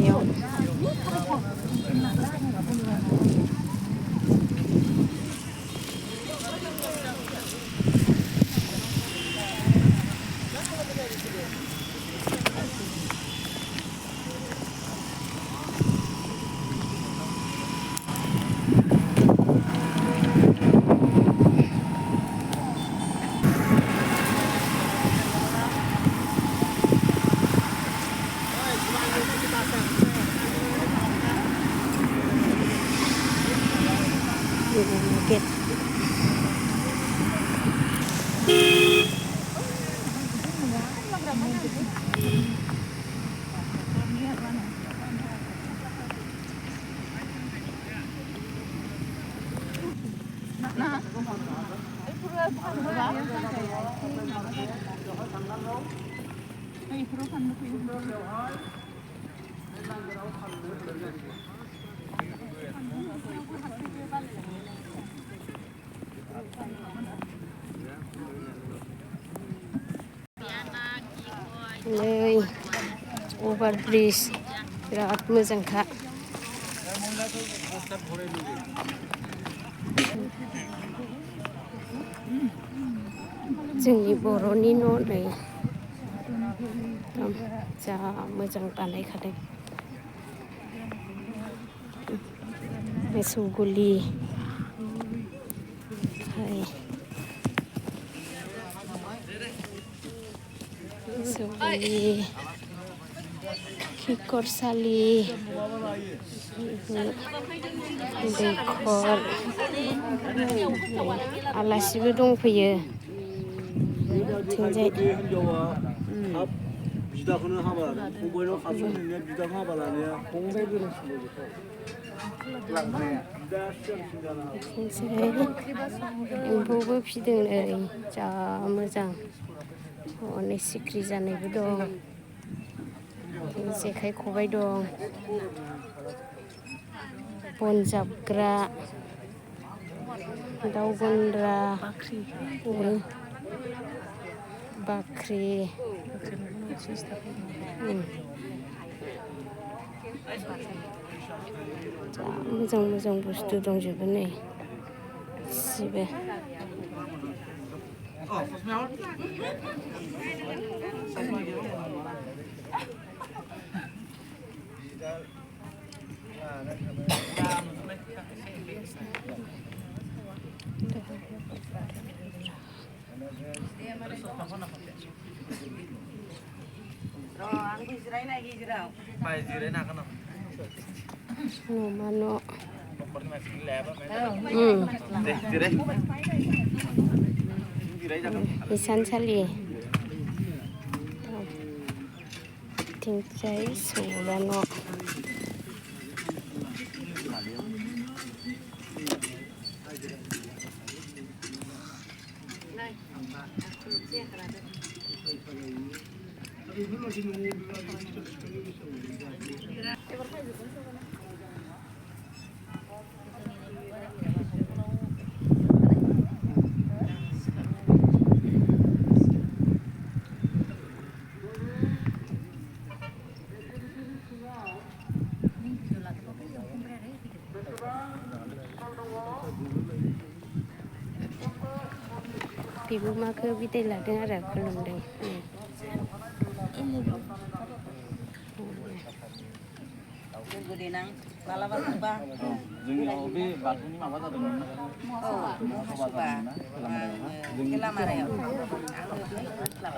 बेयावอยู่ในมาร์เก็ตเลยโอเวอร์บริดจ์बिराद मोजांखा जोंनि बर'नि न' नै जा मोजां बानायखादों मोसौ गलि मोसौ गलि खिखरसालि दैखर आलासिबो दंफैयो थिंजाय बिदाखौनो हाबा लादों फंबायनाव खारसनहैनाया बिदाखौ हाबा लानाया फंबाय गोरोंसिन एम्फौबो फिदों नै जा मोजां अनेक सिख्रि जानायबो दं जेखाइ खबाइ दं बन जाबग्रा दाउ गन्द्रा बाख्रि जा मोजां मोजां बुस्थु दंजोबो नै गासिबो न'मा न' हिसानसालि बिथिंजाय सौरा न' बिगोमाखौ बिदाय लादों आरो खुलुमदों जोंनियाव बे बाथौनि माबा जादोंमोन ना?